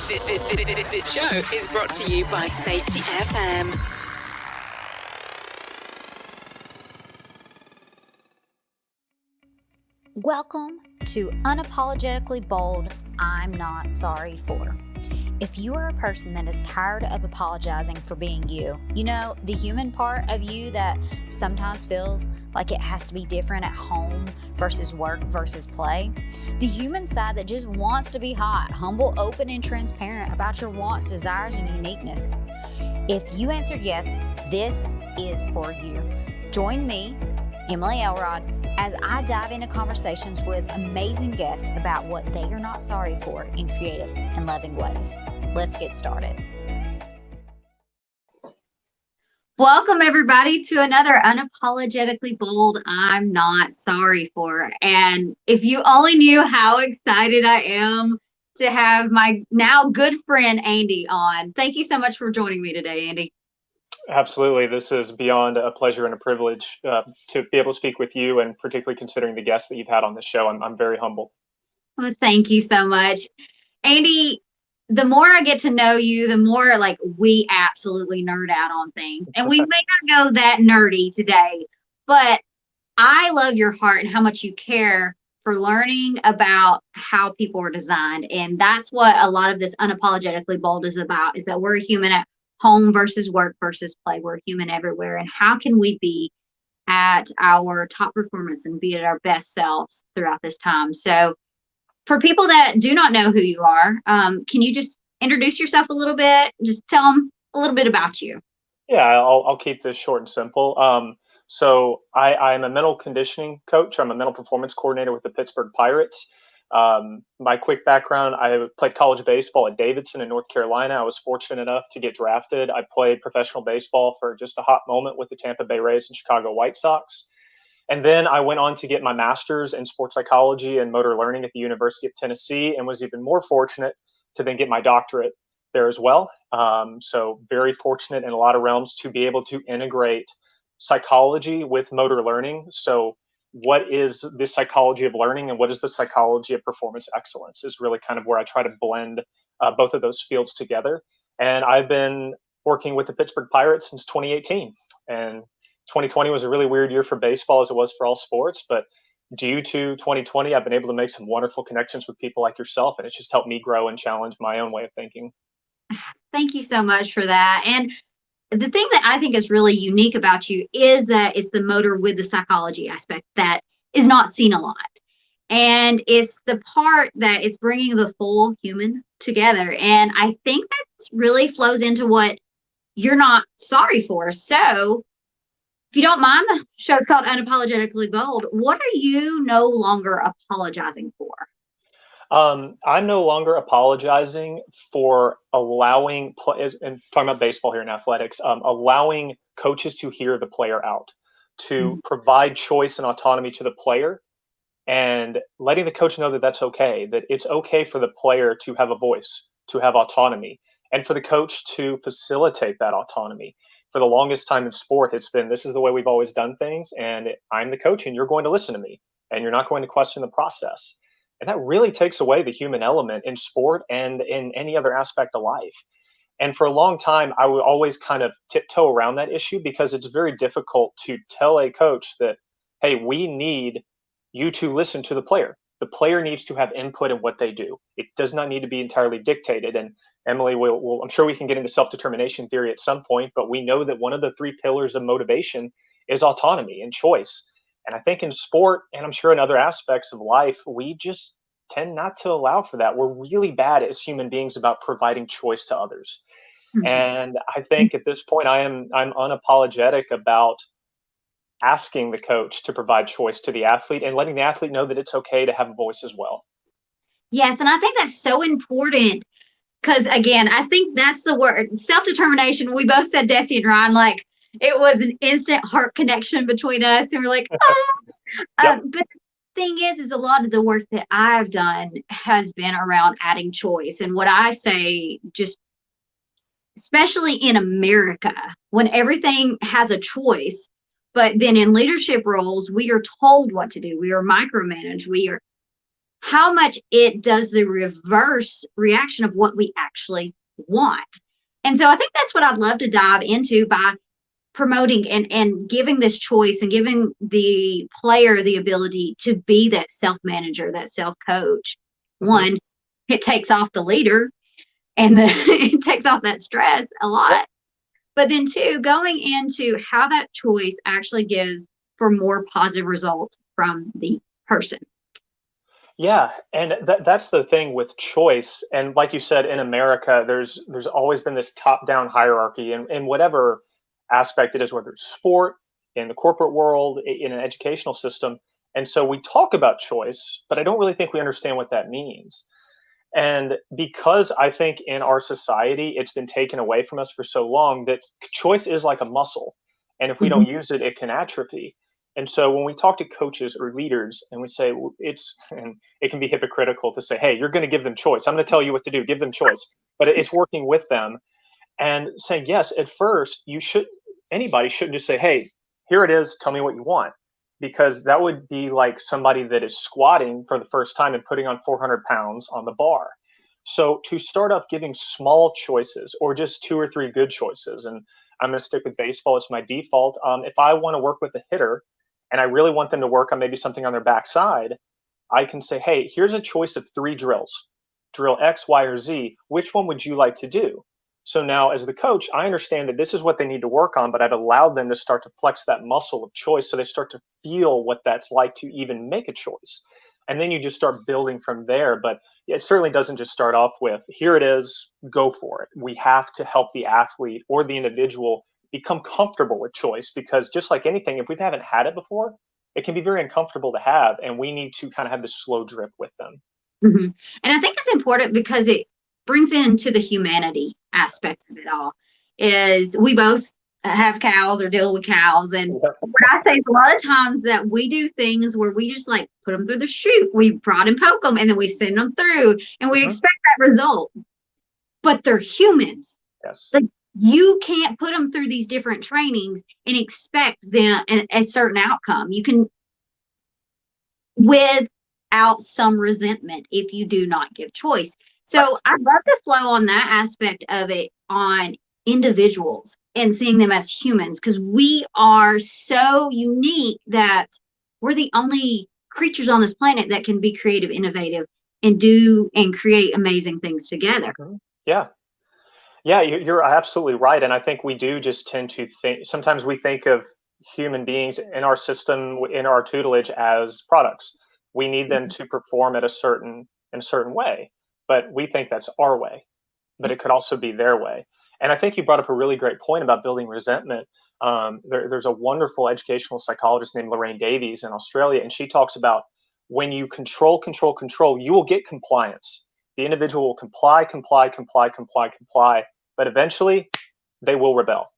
This show is brought to you by Safety FM. Welcome to Unapologetically Bold, I'm Not Sorry For. If you are a person that is tired of apologizing for being you, the human part of you that sometimes feels like it has to be different at home versus work versus play, the human side that just wants to be hot, humble, open, and transparent about your wants, desires, and uniqueness. If you answered yes, this is for you. Join me, Emily Elrod, as I dive into conversations with amazing guests about what they are not sorry for in creative and loving ways. Let's get started. Welcome, everybody, to another Unapologetically Bold, I'm Not Sorry For. And if you only knew how excited I am to have my now good friend, Andy, on. Thank you so much for joining me today, Andy. Absolutely. This is beyond a pleasure and a privilege to be able to speak with you, and particularly considering the guests that you've had on this show. I'm very humble. Well, thank you so much. Andy, the more I get to know you, the more we absolutely nerd out on things. And we may not go that nerdy today, but I love your heart and how much you care for learning about how people are designed. And that's what a lot of this Unapologetically Bold is about, is that we're a human at home versus work versus play. We're human everywhere. And how can we be at our top performance and be at our best selves throughout this time? So for people that do not know who you are, can you just introduce yourself a little bit? Just tell them a little bit about you. Yeah, I'll keep this short and simple. So I'm a mental conditioning coach. I'm a mental performance coordinator with the Pittsburg Pirates. My quick background, I played college baseball at Davidson in North Carolina. I was fortunate enough to get drafted. I played professional baseball for just a hot moment with the Tampa Bay Rays and Chicago White Sox. And then I went on to get my master's in sports psychology and motor learning at the University of Tennessee, and was even more fortunate to then get my doctorate there as well. So very fortunate in a lot of realms to be able to integrate psychology with motor learning. So what is the psychology of learning and what is the psychology of performance excellence is really kind of where I try to blend both of those fields together. And I've been working with the Pittsburgh Pirates since 2018. And 2020 was a really weird year for baseball, as it was for all sports. But due to 2020, I've been able to make some wonderful connections with people like yourself. And it's just helped me grow and challenge my own way of thinking. Thank you so much for that. And the thing that I think is really unique about you is that it's the motor with the psychology aspect that is not seen a lot. And it's the part that it's bringing the full human together. And I think that really flows into what you're not sorry for. So if you don't mind, the show's called Unapologetically Bold. What are you no longer apologizing for? I'm no longer apologizing for allowing, and talking about baseball here in athletics, allowing coaches to hear the player out, to provide choice and autonomy to the player, and letting the coach know that that's okay, that it's okay for the player to have a voice, to have autonomy, and for the coach to facilitate that autonomy. For the longest time in sport, it's been, this is the way we've always done things, and I'm the coach, and you're going to listen to me, and you're not going to question the process. And that really takes away the human element in sport and in any other aspect of life. And for a long time, I would always kind of tiptoe around that issue, because it's very difficult to tell a coach that, hey, we need you to listen to the player. The player needs to have input in what they do. It does not need to be entirely dictated. And Emily, I'm sure we can get into self-determination theory at some point, but we know that one of the three pillars of motivation is autonomy and choice. And I think in sport, and I'm sure in other aspects of life, we just tend not to allow for that. We're really bad as human beings about providing choice to others. Mm-hmm. And I think at this point, I'm unapologetic about asking the coach to provide choice to the athlete and letting the athlete know that it's okay to have a voice as well. Yes, and I think that's so important, because again, I think that's the word, self-determination. We both said, Desi and Ryan, it was an instant heart connection between us, and we're like, oh. Yep. But the thing is a lot of the work that I've done has been around adding choice. And what I say, just especially in America, when everything has a choice, but then in leadership roles, we are told what to do. We are micromanaged. how much it does the reverse reaction of what we actually want. And so I think that's what I'd love to dive into by promoting and giving this choice and giving the player the ability to be that self-manager, that self-coach. One, it takes off the leader and it takes off that stress a lot. But then two, going into how that choice actually gives for more positive results from the person. Yeah, and that's the thing with choice. And like you said, in America, there's always been this top-down hierarchy in whatever aspect it is, whether it's sport, in the corporate world, in an educational system. And so we talk about choice, but I don't really think we understand what that means. And because I think in our society, it's been taken away from us for so long that choice is like a muscle. And if we don't use it, it can atrophy. And so when we talk to coaches or leaders and we say and it can be hypocritical to say, hey, you're going to give them choice. I'm going to tell you what to do, give them choice. But it's working with them and saying, yes, at first anybody shouldn't just say, hey, here it is, tell me what you want. Because that would be like somebody that is squatting for the first time and putting on 400 pounds on the bar. So to start off giving small choices or just 2 or 3 good choices, and I'm going to stick with baseball, it's my default. If I want to work with a hitter and I really want them to work on maybe something on their backside, I can say, hey, here's a choice of 3 drills. Drill X, Y, or Z. Which one would you like to do? So now as the coach, I understand that this is what they need to work on, but I've allowed them to start to flex that muscle of choice so they start to feel what that's like to even make a choice. And then you just start building from there. But it certainly doesn't just start off with, here it is, go for it. We have to help the athlete or the individual become comfortable with choice, because just like anything, if we haven't had it before, it can be very uncomfortable to have. And we need to kind of have this slow drip with them. And I think it's important because it brings into the humanity aspect of it all. Is we both have cows or deal with cows, and what I say is a lot of times that we do things where we just like put them through the chute, we prod and poke them, and then we send them through, and we expect that result. But they're humans. Yes. Like, you can't put them through these different trainings and expect them a certain outcome. You can, without some resentment, if you do not give choice. So I'd love to flow on that aspect of it on individuals and seeing them as humans, because we are so unique that we're the only creatures on this planet that can be creative, innovative, and do and create amazing things together. Yeah. Yeah, you're absolutely right. And I think we do just tend to think, sometimes we think of human beings in our system, in our tutelage, as products. We need them to perform in a certain way, but we think that's our way, but it could also be their way. And I think you brought up a really great point about building resentment. There's a wonderful educational psychologist named Lorraine Davies in Australia, and she talks about when you control, you will get compliance. The individual will comply, but eventually they will rebel.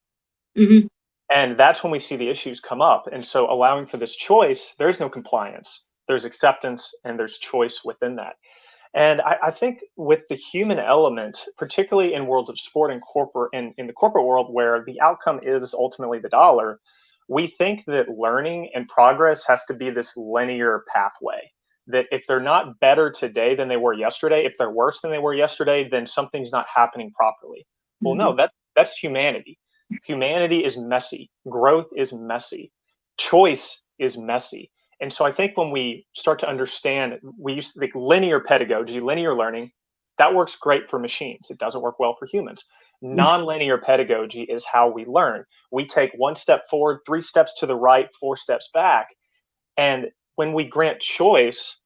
And that's when we see the issues come up. And so allowing for this choice, there's no compliance, there's acceptance, and there's choice within that. And I think with the human element, particularly in worlds of sport and corporate, in the corporate world where the outcome is ultimately the dollar, we think that learning and progress has to be this linear pathway. That if they're not better today than they were yesterday, if they're worse than they were yesterday, then something's not happening properly. Well, no, that's humanity. Humanity is messy. Growth is messy. Choice is messy. And so I think when we start to understand, we use like linear pedagogy, linear learning, that works great for machines. It doesn't work well for humans. Non-linear pedagogy is how we learn. We take 1 step forward, 3 steps to the right, 4 steps back. And when we grant choice,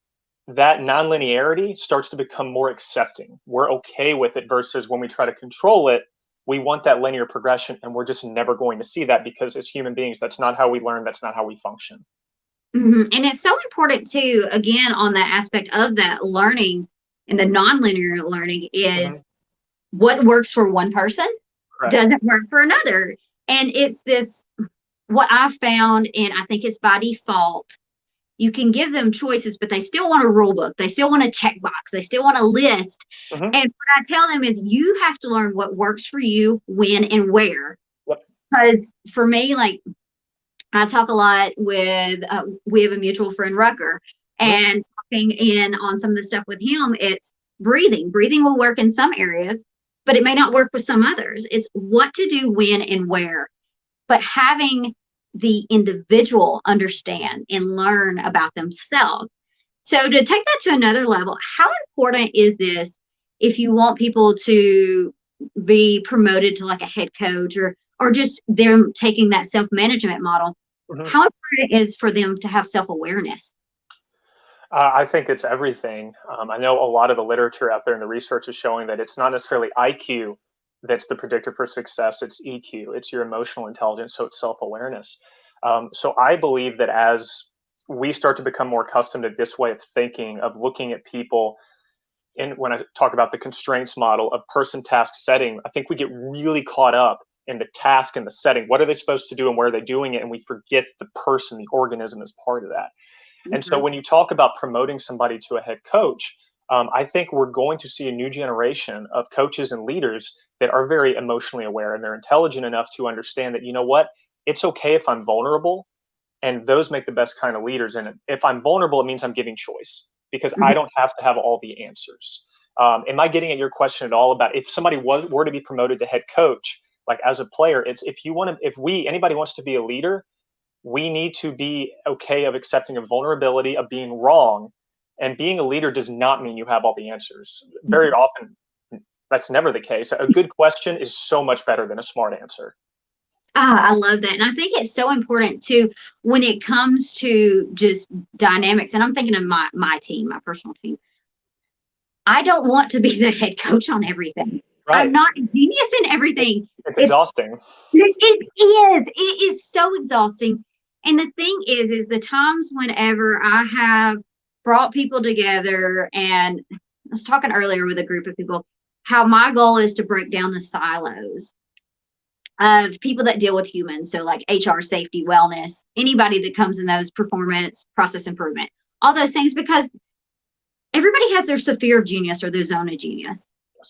that non-linearity starts to become more accepting. We're okay with it versus when we try to control it, we want that linear progression, and we're just never going to see that because as human beings, that's not how we learn. That's not how we function. And it's so important too, again, on that aspect of that learning and the non-linear learning is what works for one person doesn't work for another. And it's this, what I found, and I think it's by default, you can give them choices, but they still want a rule book. They still want a checkbox. They still want a list. And what I tell them is you have to learn what works for you, when and where. Because for me, like, I talk a lot with, we have a mutual friend, Rucker, and talk talking in on some of the stuff with him, it's breathing. Breathing will work in some areas, but it may not work with some others. It's what to do, when, and where. But having the individual understand and learn about themselves. So to take that to another level, how important is this if you want people to be promoted to like a head coach, or just them taking that self-management model? Mhm. How important it is for them to have self-awareness? I think it's everything. I know a lot of the literature out there and the research is showing that it's not necessarily IQ that's the predictor for success. It's EQ. It's your emotional intelligence. So it's self-awareness. So I believe that as we start to become more accustomed to this way of thinking, of looking at people, and when I talk about the constraints model of person, task, setting, I think we get really caught up in the task and the setting. What are they supposed to do and where are they doing it? And we forget the person, the organism as part of that. And so when you talk about promoting somebody to a head coach, I think we're going to see a new generation of coaches and leaders that are very emotionally aware, and they're intelligent enough to understand that, you know what, it's okay if I'm vulnerable, and those make the best kind of leaders. And if I'm vulnerable, it means I'm giving choice because I don't have to have all the answers. Am I getting at your question at all about if somebody were to be promoted to head coach, like as a player, it's anybody wants to be a leader, we need to be okay of accepting a vulnerability, of being wrong. And being a leader does not mean you have all the answers. Very often, that's never the case. A good question is so much better than a smart answer. I love that. And I think it's so important too when it comes to just dynamics. And I'm thinking of my team, my personal team. I don't want to be the head coach on everything. Right. I'm not a genius in everything. It's exhausting. It is so exhausting. And the thing is the times whenever I have brought people together, and I was talking earlier with a group of people, how my goal is to break down the silos of people that deal with humans. So like HR, safety, wellness, anybody that comes in those performance, process improvement, all those things, because everybody has their sphere of genius or their zone of genius.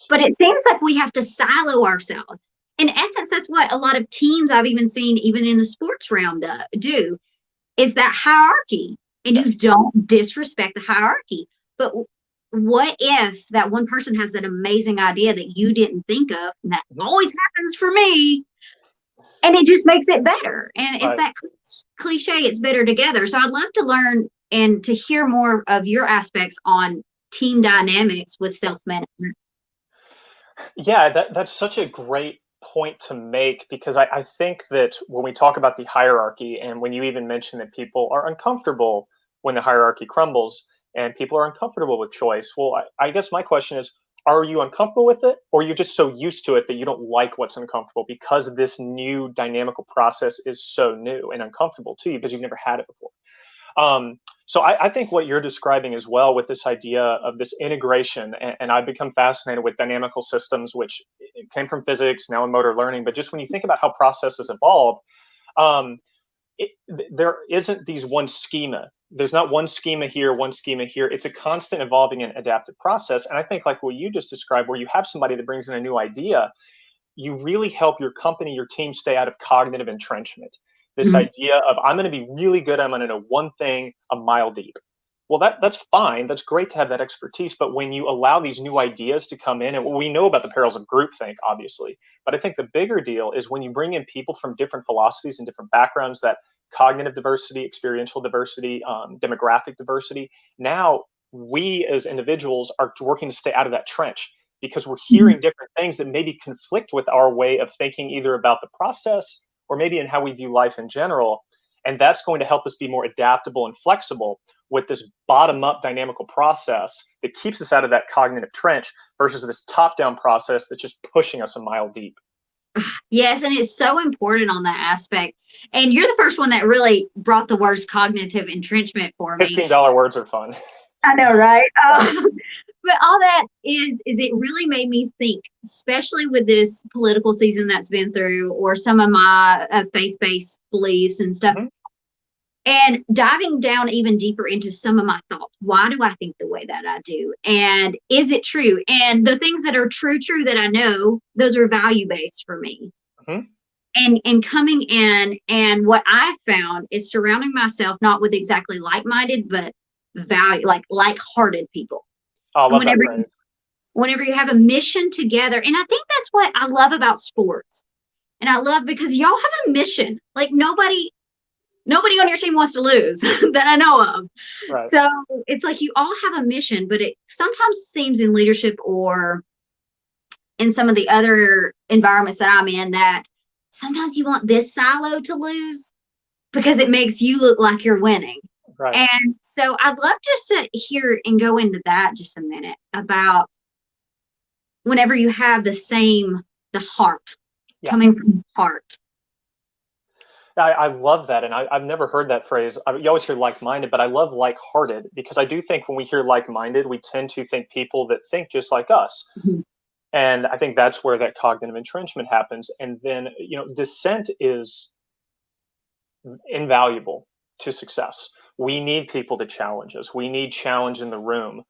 But it seems like we have to silo ourselves. In essence, that's what a lot of teams I've even seen, even in the sports realm, do, is that hierarchy. And you don't disrespect the hierarchy. But what if that one person has that amazing idea that you didn't think of? And that always happens for me. And it just makes it better. And it's that cliche, it's better together. So I'd love to learn and to hear more of your aspects on team dynamics with self-management. Yeah, that's such a great point to make, because I think that when we talk about the hierarchy, and when you even mention that people are uncomfortable when the hierarchy crumbles and people are uncomfortable with choice, well, I guess my question is, are you uncomfortable with it, or are you just so used to it that you don't like what's uncomfortable because this new dynamical process is so new and uncomfortable to you because you've never had it before? So I think what you're describing as well with this idea of this integration, and I've become fascinated with dynamical systems, which came from physics, now in motor learning. But just when you think about how processes evolve, um, there isn't these one schema. There's not one schema here, one schema here. It's a constant evolving and adaptive process. And I think like what you just described, where you have somebody that brings in a new idea, you really help your company, your team stay out of cognitive entrenchment. This idea of I'm going to be really good, I'm going to know one thing a mile deep. Well, that's fine. That's great to have that expertise. But when you allow these new ideas to come in, and we know about the perils of groupthink, obviously, but I think the bigger deal is when you bring in people from different philosophies and different backgrounds, that cognitive diversity, experiential diversity, demographic diversity. Now we as individuals are working to stay out of that trench, because we're hearing different things that maybe conflict with our way of thinking, either about the process or maybe in how we view life in general. And that's going to help us be more adaptable and flexible with this bottom-up dynamical process that keeps us out of that cognitive trench versus this top-down process that's just pushing us a mile deep. Yes, and it's so important on that aspect. And you're the first one that really brought the words cognitive entrenchment for me. $15 words are fun. I know, right? But all that is it really made me think, especially with this political season that's been through, or some of my faith-based beliefs and stuff, and diving down even deeper into some of my thoughts. Why do I think the way that I do? And is it true? And the things that are true that I know, those are value-based for me. And coming in, and what I've found is surrounding myself not with exactly like-minded, but value, like-hearted people. I And love that phrase. whenever you have a mission together, and I think that's what I love about sports. And I love because y'all have a mission. Like nobody on your team wants to lose that I know of. Right. So it's like you all have a mission, but it sometimes seems in leadership or in some of the other environments that I'm in that sometimes you want this silo to lose because it makes you look like you're winning. Right. And so I'd love just to hear and go into that just a minute about whenever you have the heart coming from the heart. I love that. And I've never heard that phrase. You always hear like-minded, but I love like-hearted because I do think when we hear like-minded, we tend to think people that think just like us. Mm-hmm. And I think that's where that cognitive entrenchment happens. And then, dissent is invaluable to success. We need people to challenge us. We need challenge in the room.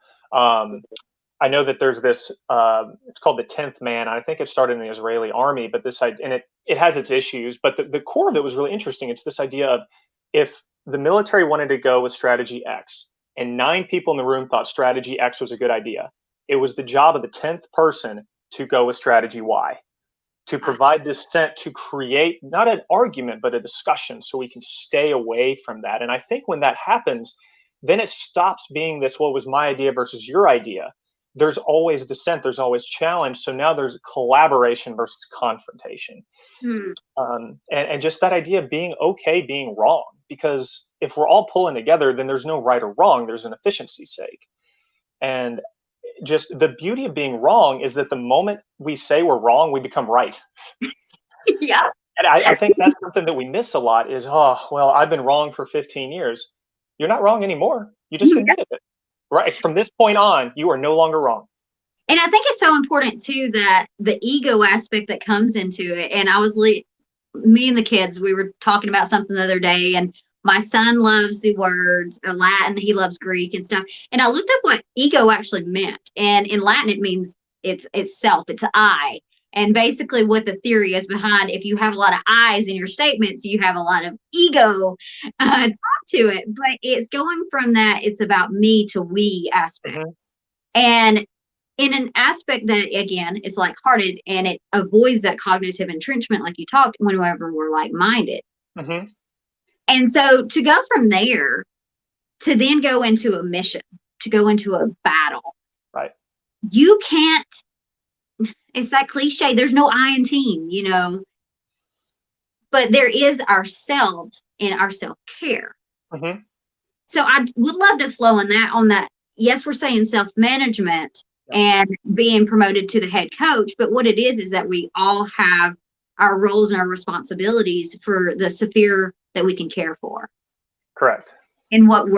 I know that there's this, it's called the 10th man. I think it started in the Israeli army, but it has its issues, but the core of it was really interesting. It's this idea of if the military wanted to go with strategy X and 9 people in the room thought strategy X was a good idea, it was the job of the 10th person to go with strategy Y, to provide dissent, to create not an argument, but a discussion so we can stay away from that. And I think when that happens, then it stops being this, what was my idea versus your idea. There's always dissent, there's always challenge. So now there's collaboration versus confrontation. And just that idea of being okay being wrong. Because if we're all pulling together, then there's no right or wrong, there's an efficiency's sake. And just the beauty of being wrong is that the moment we say we're wrong, we become right. Yeah. And I think that's something that we miss a lot is, oh, well, I've been wrong for 15 years. You're not wrong anymore. You just admitted it. Right. From this point on, you are no longer wrong. And I think it's so important too that the ego aspect that comes into it. And me and the kids, we were talking about something the other day, and my son loves the words Latin. He loves Greek and stuff. And I looked up what ego actually meant. And in Latin, it means it's self, it's I. And basically what the theory is behind, if you have a lot of I's in your statements, you have a lot of ego talk to it. But it's going from that, it's about me to we aspect. Mm-hmm. And in an aspect that, again, is like-hearted and it avoids that cognitive entrenchment like you talked whenever we're like-minded. Mm-hmm. And so to go from there to then go into a mission, to go into a battle. Right. You can't, it's that cliche, there's no I in team, but there is ourselves and our self-care. Mm-hmm. So I would love to flow on that. Yes, we're saying self-management and being promoted to the head coach, but what it is that we all have our roles and our responsibilities for the sphere that we can care for. Correct. And what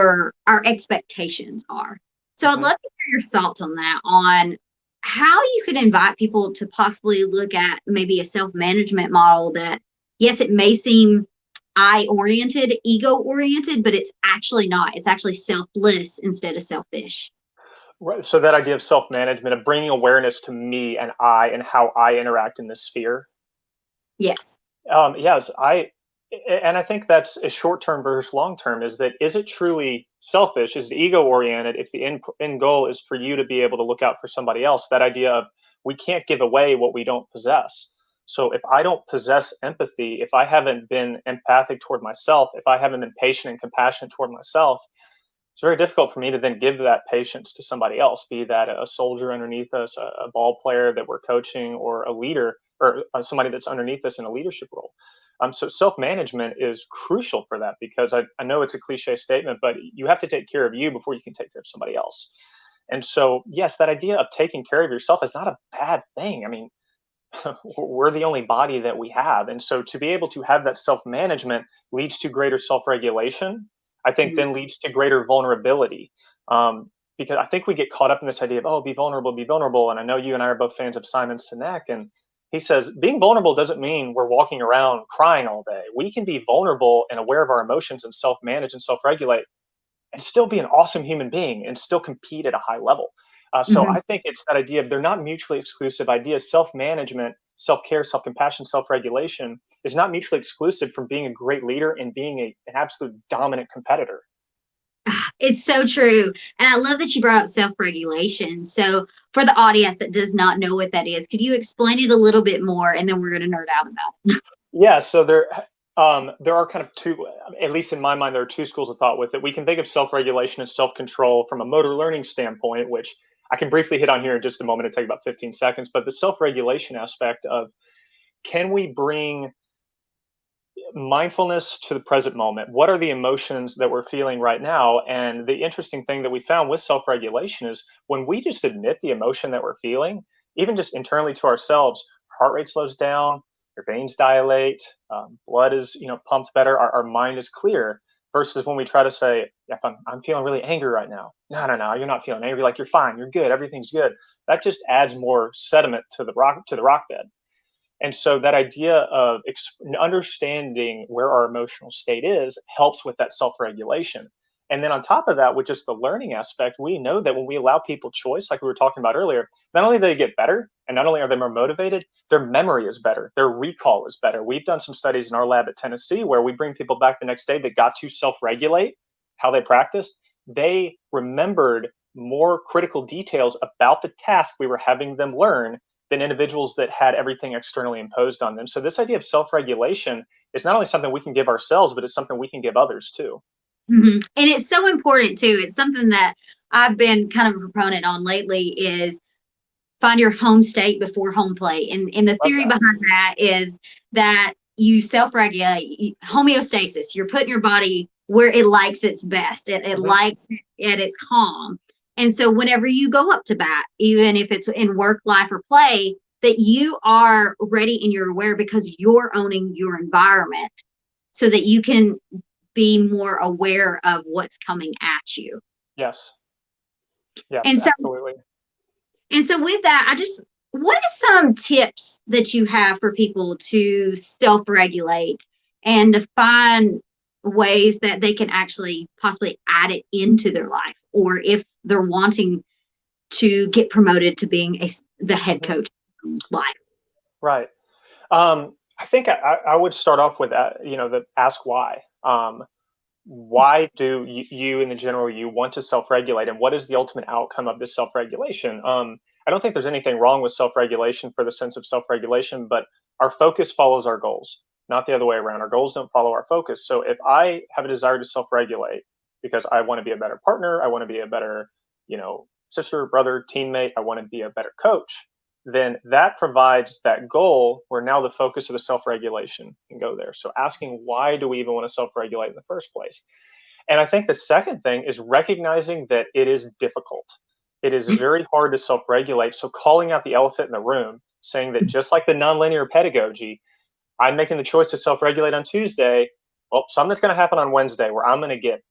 our expectations are. So I'd love to hear your thoughts on that, on how you could invite people to possibly look at maybe a self-management model that, yes, it may seem I-oriented, ego-oriented, but it's actually not. It's actually selfless instead of selfish. Right. So that idea of self-management, of bringing awareness to me and I and how I interact in this sphere. Yes. Yes. I think that's a short-term versus long-term. Is it truly selfish? Is it ego-oriented? If the end goal is for you to be able to look out for somebody else, that idea of we can't give away what we don't possess. So if I don't possess empathy, if I haven't been empathic toward myself, if I haven't been patient and compassionate toward myself, it's very difficult for me to then give that patience to somebody else, be that a soldier underneath us, a ball player that we're coaching, or a leader, or somebody that's underneath us in a leadership role. So self-management is crucial for that, because I know it's a cliche statement, but you have to take care of you before you can take care of somebody else. And so, yes, that idea of taking care of yourself is not a bad thing. I mean, we're the only body that we have. And so to be able to have that self-management leads to greater self-regulation, I think then leads to greater vulnerability. Because I think we get caught up in this idea of, oh, be vulnerable, be vulnerable. And I know you and I are both fans of Simon Sinek, and he says being vulnerable doesn't mean we're walking around crying all day. We can be vulnerable and aware of our emotions and self-manage and self-regulate and still be an awesome human being and still compete at a high level. So I think it's that idea of they're not mutually exclusive ideas. Self-management, self-care, self-compassion, self-regulation is not mutually exclusive from being a great leader and being an absolute dominant competitor. It's so true. And I love that you brought up self-regulation. So for the audience that does not know what that is, could you explain it a little bit more? And then we're going to nerd out about it. Yeah, so there are kind of two, at least in my mind, there are two schools of thought with it. We can think of self-regulation and self-control from a motor learning standpoint, which I can briefly hit on here in just a moment. It'll take about 15 seconds. But the self-regulation aspect of, can we bring mindfulness to the present moment? What are the emotions that we're feeling right now? And the interesting thing that we found with self-regulation is when we just admit the emotion that we're feeling, even just internally to ourselves, heart rate slows down, your veins dilate, blood is pumped better, our mind is clear. Versus when we try to say, if I'm feeling really angry right now. No, you're not feeling angry. Like, you're fine, you're good, everything's good. That just adds more sediment to the rock bed. And so that idea of understanding where our emotional state is helps with that self-regulation. And then on top of that, with just the learning aspect, we know that when we allow people choice, like we were talking about earlier, not only do they get better, and not only are they more motivated, their memory is better, their recall is better. We've done some studies in our lab at Tennessee where we bring people back the next day that got to self-regulate how they practiced. They remembered more critical details about the task we were having them learn than individuals that had everything externally imposed on them. So this idea of self-regulation is not only something we can give ourselves, but it's something we can give others too. Mm-hmm. And it's so important too. It's something that I've been kind of a proponent on lately is find your home state before home plate. And the theory behind that is that you self-regulate, homeostasis. You're putting your body where it likes its best. It likes it at its calm. And so whenever you go up to bat, even if it's in work, life, or play, that you are ready and you're aware because you're owning your environment so that you can be more aware of what's coming at you. Yes. Yes, and so, absolutely. And so with that, what are some tips that you have for people to self-regulate and to find ways that they can actually possibly add it into their life, or if they're wanting to get promoted to being the head coach life? Right. I think I would start off with the ask why. Why do you in the general you want to self-regulate, and what is the ultimate outcome of this self-regulation? I don't think there's anything wrong with self-regulation for the sense of self-regulation, but our focus follows our goals, not the other way around. Our goals don't follow our focus. So if I have a desire to self-regulate because I want to be a better partner, I want to be a better, sister, brother, teammate, I want to be a better coach, then that provides that goal where now the focus of the self-regulation can go there. So asking, why do we even want to self-regulate in the first place? And I think the second thing is recognizing that it is difficult. It is very hard to self-regulate. So calling out the elephant in the room, saying that just like the nonlinear pedagogy, I'm making the choice to self-regulate on Tuesday. Well, something's going to happen on Wednesday where I'm going to get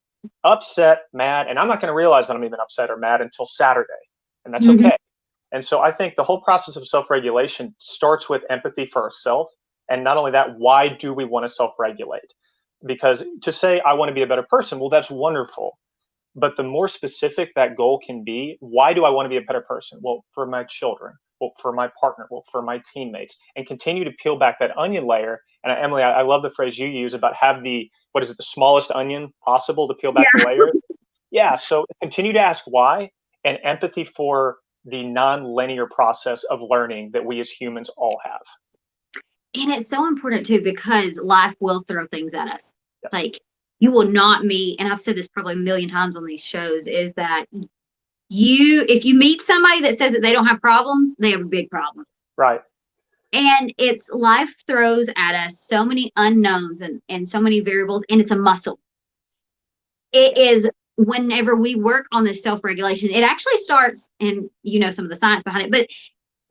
upset, mad, and I'm not going to realize that I'm even upset or mad until Saturday. And that's okay. And so I think the whole process of self-regulation starts with empathy for ourselves. And not only that, why do we want to self-regulate? Because to say, I want to be a better person, well, that's wonderful. But the more specific that goal can be, why do I want to be a better person? Well, for my children, well, for my partner, well, for my teammates, and continue to peel back that onion layer. And Emily, I love the phrase you use about have the smallest onion possible to peel back the layer. Yeah. So continue to ask why, and empathy for the non-linear process of learning that we as humans all have. And it's so important too, because life will throw things at us. Yes. Like, you will not meet, and I've said this probably a million times on these shows, is that if you meet somebody that says that they don't have problems, they have a big problem. Right. And it's life throws at us so many unknowns and so many variables, and it's a muscle. It is, whenever we work on this self-regulation, it actually starts, and some of the science behind it, but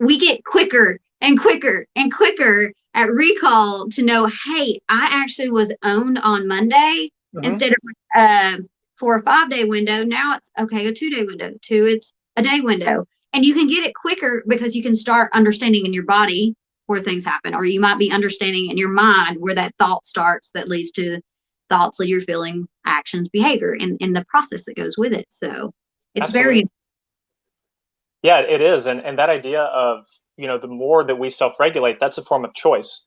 we get quicker and quicker and quicker at recall to know, hey, I actually was owned on Monday instead of 4 or 5 day window. Now it's okay, a 2 day window, it's a day window. And you can get it quicker because you can start understanding in your body where things happen, or you might be understanding in your mind where that thought starts that leads to thoughts, lead your feeling, actions, behavior, and the process that goes with it. So it's Absolutely. very. Yeah, it is. And that idea of, the more that we self-regulate, that's a form of choice.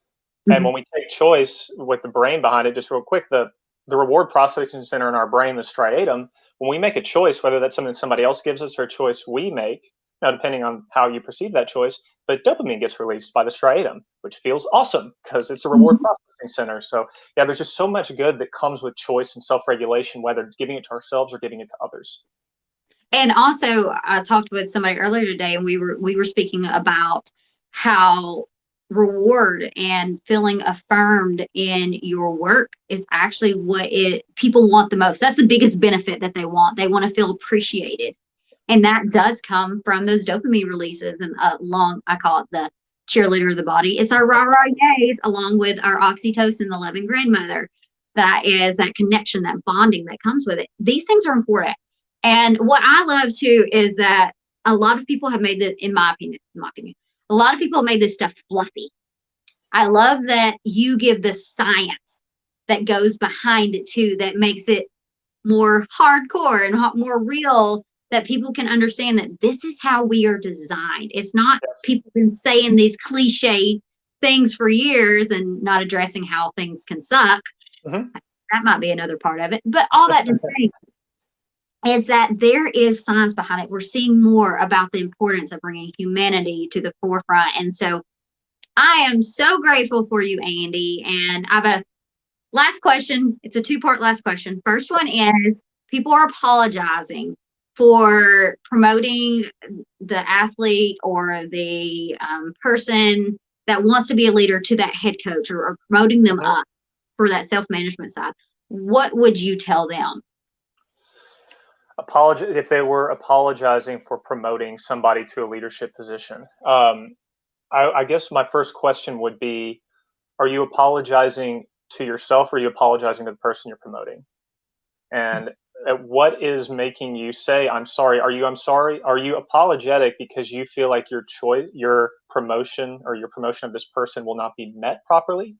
And when we take choice with the brain behind it, just real quick, the reward processing center in our brain, the striatum, when we make a choice, whether that's something somebody else gives us or a choice we make, now depending on how you perceive that choice, but dopamine gets released by the striatum, which feels awesome because it's a reward processing center. So yeah, there's just so much good that comes with choice and self-regulation, whether giving it to ourselves or giving it to others. And also, I talked with somebody earlier today, and we were speaking about how reward and feeling affirmed in your work is actually what people want the most. That's the biggest benefit that they want. They want to feel appreciated, and that does come from those dopamine releases. And I call it the cheerleader of the body. It's our rah rah yays, along with our oxytocin, the loving grandmother. That is that connection, that bonding that comes with it. These things are important. And what I love too is that a lot of people have made this, in my opinion, a lot of people have made this stuff fluffy. I love that you give the science that goes behind it too, that makes it more hardcore and more real, that people can understand that this is how we are designed. It's not people been saying these cliche things for years and not addressing how things can suck. That might be another part of it. But all that to say is that there is science behind it. We're seeing more about the importance of bringing humanity to the forefront. And so I am so grateful for you, Andy. And I have a last question. It's a two-part last question. First one is, people are apologizing for promoting the athlete or the person that wants to be a leader to that head coach, or promoting them up for that self-management side. What would you tell them? If they were apologizing for promoting somebody to a leadership position. I guess my first question would be, are you apologizing to yourself, or are you apologizing to the person you're promoting? And what is making you say, I'm sorry? I'm sorry? Are you apologetic because you feel like your promotion of this person will not be met properly?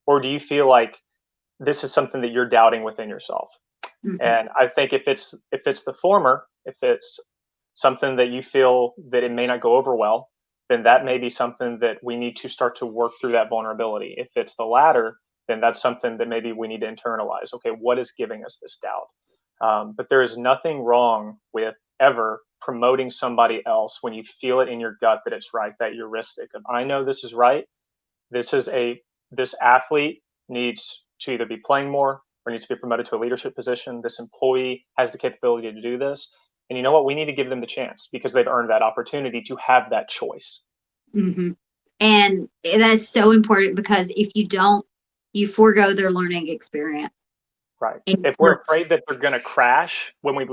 Or do you feel like this is something that you're doubting within yourself? And I think if it's the former, if it's something that you feel that it may not go over well, then that may be something that we need to start to work through that vulnerability. If it's the latter, then that's something that maybe we need to internalize. Okay, what is giving us this doubt? But there is nothing wrong with ever promoting somebody else when you feel it in your gut that it's right, that heuristic of, I know this is right. This athlete needs to either be playing more or needs to be promoted to a leadership position. This employee has the capability to do this. And you know what? We need to give them the chance because they've earned that opportunity to have that choice. And that's so important, because if you don't, you forego their learning experience. Right. If we're afraid that they're going to crash when we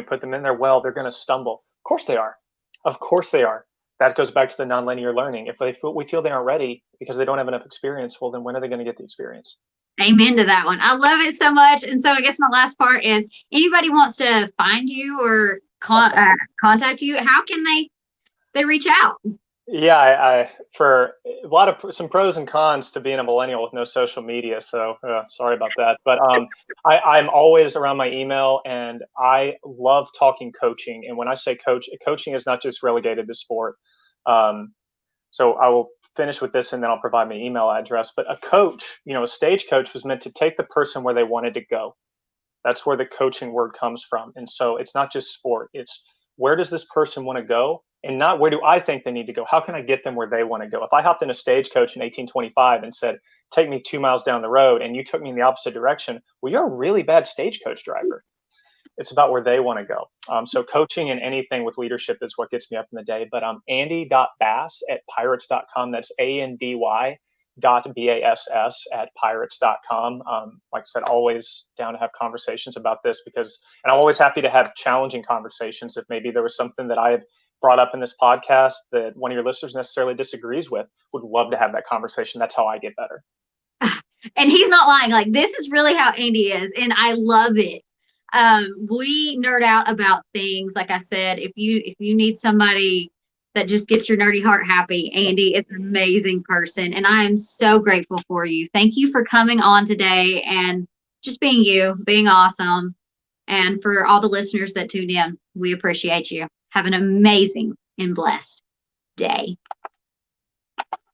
put them in there, well, they're going to stumble. Of course they are. Of course they are. That goes back to the nonlinear learning. If we feel they aren't ready because they don't have enough experience, well, then when are they going to get the experience? Amen to that one. I love it so much. And so I guess my last part is, anybody wants to find you or contact you, how can they reach out? Yeah, for a lot of some pros and cons to being a millennial with no social media. So sorry about that. But I'm always around my email, and I love talking coaching. And when I say coaching is not just relegated to sport. So I will finish with this and then I'll provide my email address. But a coach, a stage coach, was meant to take the person where they wanted to go. That's where the coaching word comes from. And so it's not just sport. It's, where does this person want to go? And not, where do I think they need to go? How can I get them where they want to go? If I hopped in a stagecoach in 1825 and said, take me 2 miles down the road, and you took me in the opposite direction, well, you're a really bad stagecoach driver. It's about where they want to go. So coaching and anything with leadership is what gets me up in the day. But Andy.bass@pirates.com. That's ANDY.BASS@pirates.com. Like I said, always down to have conversations about this, and I'm always happy to have challenging conversations. If maybe there was something that I had brought up in this podcast that one of your listeners necessarily disagrees with, would love to have that conversation. That's how I get better. And he's not lying. Like, this is really how Andy is, and I love it. We nerd out about things. Like I said, if you need somebody that just gets your nerdy heart happy, Andy is an amazing person, and I am so grateful for you. Thank you for coming on today and just being you, being awesome. And for all the listeners that tuned in, we appreciate you. Have an amazing and blessed day.